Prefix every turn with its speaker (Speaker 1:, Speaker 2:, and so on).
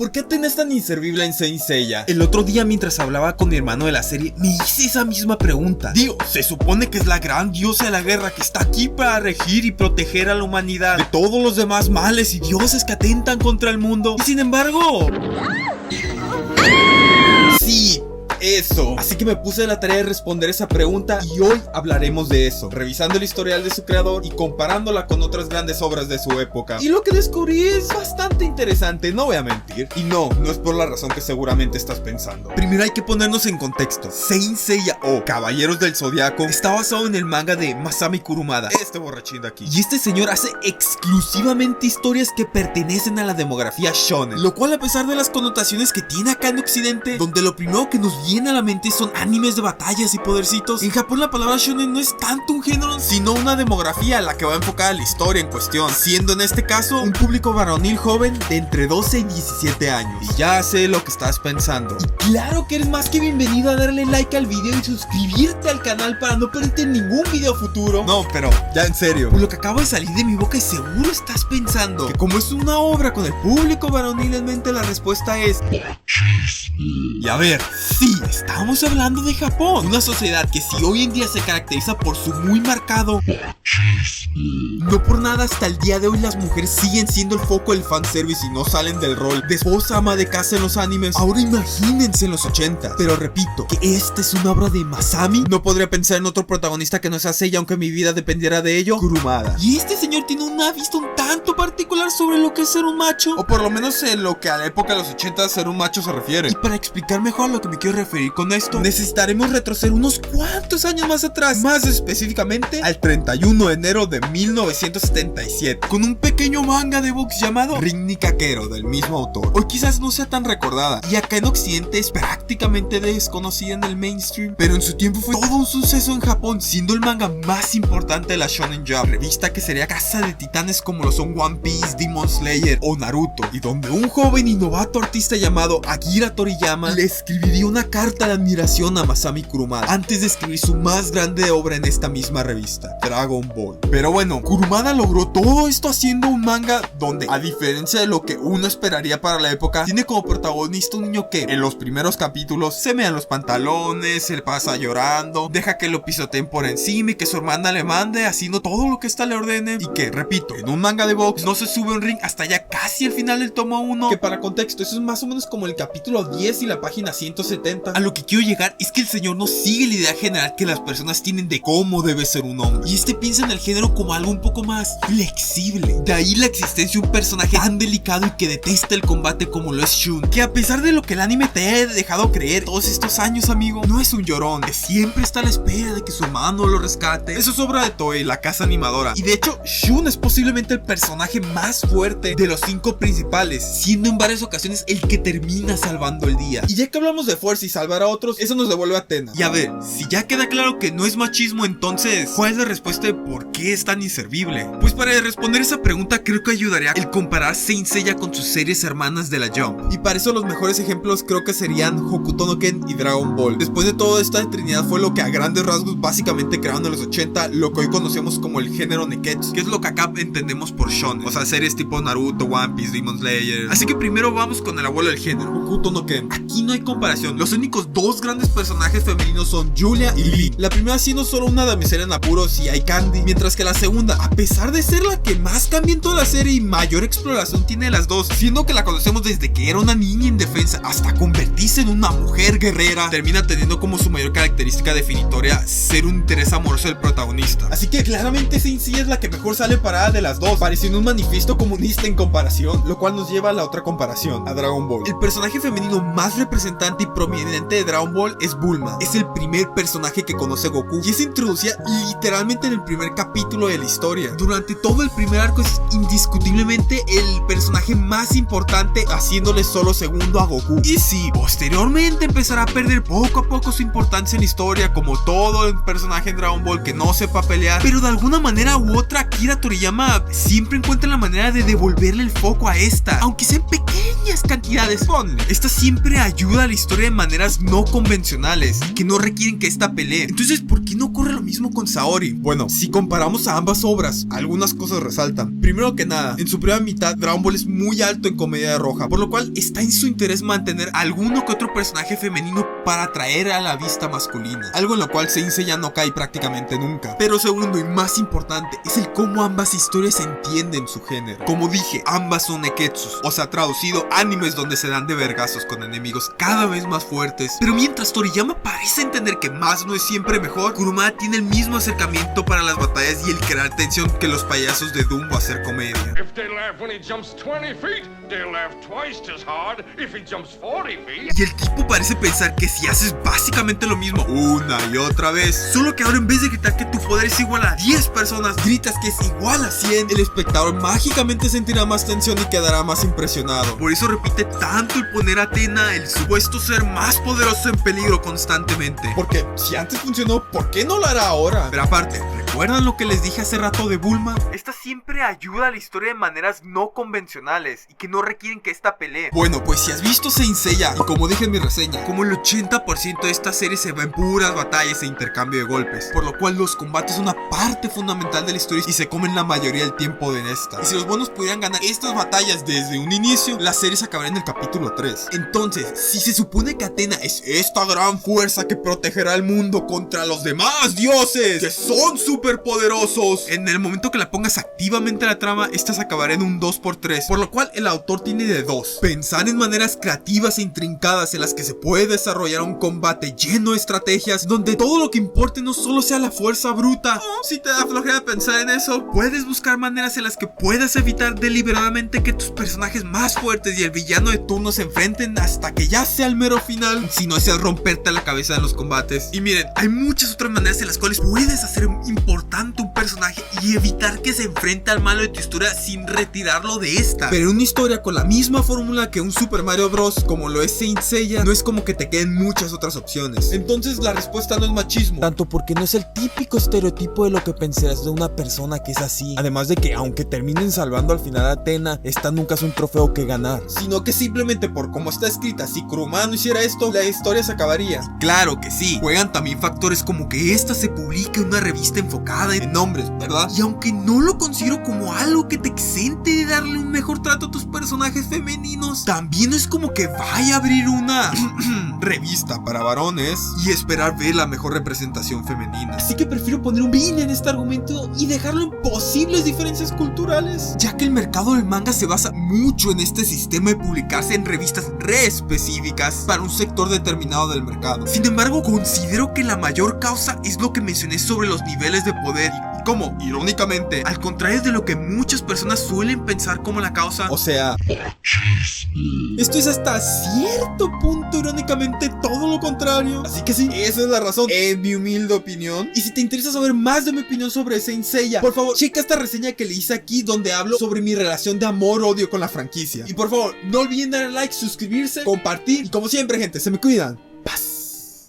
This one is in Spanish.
Speaker 1: ¿Por qué Athena es tan inservible en Saint Seiya? El otro día mientras hablaba con mi hermano de la serie, me hice esa misma pregunta. Digo, se supone que es la gran diosa de la guerra que está aquí para regir y proteger a la humanidad de todos los demás males y dioses que atentan contra el mundo. Y sin embargo... Sí, eso. Así que me puse a la tarea de responder esa pregunta y hoy hablaremos de eso, revisando el historial de su creador y comparándola con otras grandes obras de su época. Y lo que descubrí es bastante interesante, no voy a mentir. Y no es por la razón que seguramente estás pensando. Primero hay que ponernos en contexto. Saint Seiya o Caballeros del Zodiaco está basado en el manga de Masami Kurumada, este borrachín de aquí. Y este señor hace exclusivamente historias que pertenecen a la demografía shonen, lo cual, a pesar de las connotaciones que tiene acá en Occidente, donde lo primero que nos viene a la mente son animes de batallas y podercitos, en Japón la palabra shonen no es tanto un género, sino una demografía a la que va enfocada la historia en cuestión, siendo en este caso un público varonil joven de entre 12 y 17 años. Y ya sé lo que estás pensando. Y claro que eres más que bienvenido a darle like al video y suscribirte al canal para no perderte ningún video futuro. No, pero ya en serio, por lo que acabo de salir de mi boca y seguro estás pensando que como es una obra con el público varonil en mente, la respuesta es... Y a ver, sí, estamos hablando de Japón, una sociedad que si hoy en día se caracteriza por su muy marcado no por nada hasta el día de hoy las mujeres siguen siendo el foco del fanservice y no salen del rol de esposa ama de casa en los animes. Ahora imagínense en los 80. Pero repito, que esta es una obra de Masami. No podría pensar en otro protagonista que no sea Seiya, aunque mi vida dependiera de ello, Kurumada. Y este señor tiene una vista un tanto particular sobre lo que es ser un macho, o por lo menos en lo que a la época de los 80 ser un macho se refiere. Y para explicar mejor a lo que me quiero referir con esto, necesitaremos retroceder unos cuantos años más atrás, más específicamente al 31 de enero de 1977, con un pequeño manga de box llamado Rin Kakero del mismo autor. Hoy quizás no sea tan recordada y acá en Occidente es prácticamente desconocida en el mainstream, pero en su tiempo fue todo un suceso en Japón, siendo el manga más importante de la Shonen Jump, revista que sería casa de titanes como lo son One Piece, Demon Slayer o Naruto, y donde un joven y novato artista llamado Akira Toriyama le escribiría una carta de admiración a Masami Kurumada antes de escribir su más grande obra en esta misma revista, Dragon Ball. Pero bueno, Kurumada logró todo esto haciendo un manga donde, a diferencia de lo que uno esperaría para la época, tiene como protagonista un niño que en los primeros capítulos se mean los pantalones, se le pasa llorando, deja que lo pisoteen por encima y que su hermana le mande haciendo todo lo que ésta le ordene, y que, repito, en un manga de box no se sube un ring hasta ya casi el final del tomo 1, que para contexto eso es más o menos como el capítulo 10 y la página 170. A lo que quiero llegar es que el señor no sigue la idea general que las personas tienen de cómo debe ser un hombre, y piensa en el género como algo un poco más flexible. De ahí la existencia de un personaje tan delicado y que detesta el combate como lo es Shun, que a pesar de lo que el anime te haya dejado creer todos estos años, amigo, no es un llorón, que siempre está a la espera de que su hermano lo rescate. Eso es obra de Toei, la casa animadora, y de hecho Shun es posiblemente el personaje más fuerte de los 5 principales, siendo en varias ocasiones el que termina salvando el día. Y ya que hablamos de fuerza y salvar a otros, eso nos devuelve a Athena. Y a ver, si ya queda claro que no es machismo, entonces ¿cuál es la respuesta de por qué es tan inservible? Pues para responder esa pregunta creo que ayudaría el comparar Saint Seiya con sus series hermanas de la Jump, y para eso los mejores ejemplos creo que serían Hokuto no Ken y Dragon Ball. Después de todo, esta trinidad fue lo que a grandes rasgos básicamente crearon en los 80 lo que hoy conocemos como el género Neketsu, que es lo que acá entendemos por shonen, o sea, series tipo Naruto, One Piece, Demon Slayer. Así que primero vamos con el abuelo del género, Hokuto no Ken. Aquí no hay comparación, los únicos dos grandes personajes femeninos son Julia y Lee, la primera siendo solo una damisela en apuros y hay Candy, mientras que la segunda, a pesar de ser la que más cambia en toda la serie y mayor exploración tiene de las dos, siendo que la conocemos desde que era una niña indefensa hasta convertirse en una mujer guerrera, termina teniendo como su mayor característica definitoria ser un interés amoroso del protagonista. Así que claramente Saint Seiya es la que mejor sale parada de las dos, pareciendo un manifiesto comunista en comparación, lo cual nos lleva a la otra comparación, a Dragon Ball. El personaje femenino más representante y prominente de Dragon Ball es Bulma. Es el primer personaje que conoce Goku y es introducida literalmente en el primer capítulo de la historia. Durante todo el primer arco es indiscutiblemente el personaje más importante, haciéndole solo segundo a Goku. Y sí, posteriormente empezará a perder poco a poco su importancia en la historia, como todo el personaje en Dragon Ball que no sepa pelear, pero de alguna manera u otra Akira Toriyama siempre encuentra la manera de devolverle el foco a esta, aunque sea en pequeñas pequeñas cantidades. Ponle, esta siempre ayuda a la historia de maneras no convencionales y que no requieren que esta pelee. Entonces, ¿por qué no ocurre lo mismo con Saori? Bueno, si comparamos a ambas obras, algunas cosas resaltan. Primero que nada, en su primera mitad, Dragon Ball es muy alto en comedia roja, por lo cual está en su interés mantener alguno que otro personaje femenino para atraer a la vista masculina, algo en lo cual Saint Seiya no cae prácticamente nunca. Pero segundo y más importante es el cómo ambas historias entienden su género. Como dije, ambas son neketsus, o sea, traducido, animes donde se dan de vergazos con enemigos cada vez más fuertes. Pero mientras Toriyama parece entender que más no es siempre mejor, Kurumada tiene el mismo acercamiento para las batallas y el crear tensión que los payasos de Dumbo hacer comedia.
Speaker 2: If they laugh when he jumps 20 feet, they'll laugh twice as hard if he jumps 40 feet.
Speaker 1: Y el tipo parece pensar que si haces básicamente lo mismo una y otra vez, solo que ahora en vez de gritar que tu poder es igual a 10 personas, gritas que es igual a 100, el espectador mágicamente sentirá más tensión y quedará más impresionado. Por eso repite tanto el poner a Athena, el supuesto ser más poderoso, en peligro constantemente. Porque si antes funcionó, ¿por qué no lo hará ahora? Pero aparte, ¿recuerdan lo que les dije hace rato de Bulma? Esta siempre ayuda a la historia de maneras no convencionales y que no requieren que esta pelee. Bueno, pues si has visto Saint Seiya, y como dije en mi reseña, como el 80% de esta serie se va en puras batallas e intercambio de golpes, por lo cual los combates son una parte fundamental de la historia y se comen la mayoría del tiempo de esta. Y si los buenos pudieran ganar estas batallas desde un inicio, la serie se acabaría en el capítulo 3. Entonces, si se supone que Athena es esta gran fuerza que protegerá el mundo contra los demás dioses que son superpoderosos, en el momento que la pongas activamente a la trama, esta se acabará en un 2x3, por lo cual el autor tiene de dos: pensar en maneras creativas e intrincadas en las que se puede desarrollar un combate lleno de estrategias, donde todo lo que importe no solo sea la fuerza bruta. Si te da flojera pensar en eso, puedes buscar maneras en las que puedas evitar deliberadamente que tus personajes más fuertes y el villano de turno se enfrenten hasta que ya sea el mero final, si no es el romperte la cabeza en los combates. Y miren, hay muchas otras maneras en las cuales puedes hacer importante un personaje y evitar que se enfrente al malo de tu historia sin retirarlo de esta. Pero en una historia con la misma fórmula que un Super Mario Bros. Como lo es Saint Seiya, no es como que te queden muchas otras opciones. Entonces la respuesta no es machismo,
Speaker 3: tanto porque no es el típico estereotipo de lo que pensarás de una persona que es así. Además de que aunque terminen salvando al final a Athena, esta nunca es un trofeo que ganar,
Speaker 1: sino que simplemente por cómo está escrita, si Kurumada no hiciera esto, la historia se acabaría. Claro que sí, juegan también factores como que esta se publique en una revista enfocada en hombres, ¿verdad? Y aunque no lo considero como algo que te exente de darle un mejor trato a tus personajes femeninos, también es como que vaya a abrir una revista para varones y esperar ver la mejor representación femenina. Así que prefiero poner un fin en este argumento y dejarlo en posibles diferencias culturales, ya que el mercado del manga se basa mucho en este sistema de publicarse en revistas re específicas para un sector determinado del mercado. Sin embargo, considero que la mayor causa es lo que mencioné sobre los niveles de poder y cómo, irónicamente, al contrario de lo que muchas personas suelen pensar como la causa, o sea, esto es hasta cierto punto irónicamente todo lo contrario. Así que sí, esa es la razón, en mi humilde opinión. Y si te interesa saber más de mi opinión sobre Saint Seiya, por favor, checa esta reseña que le hice aquí donde hablo sobre mi relación de amor-odio con la franquicia. Y por favor, no olviden darle like, suscribirse, compartir y como siempre, gente, se me cuidan.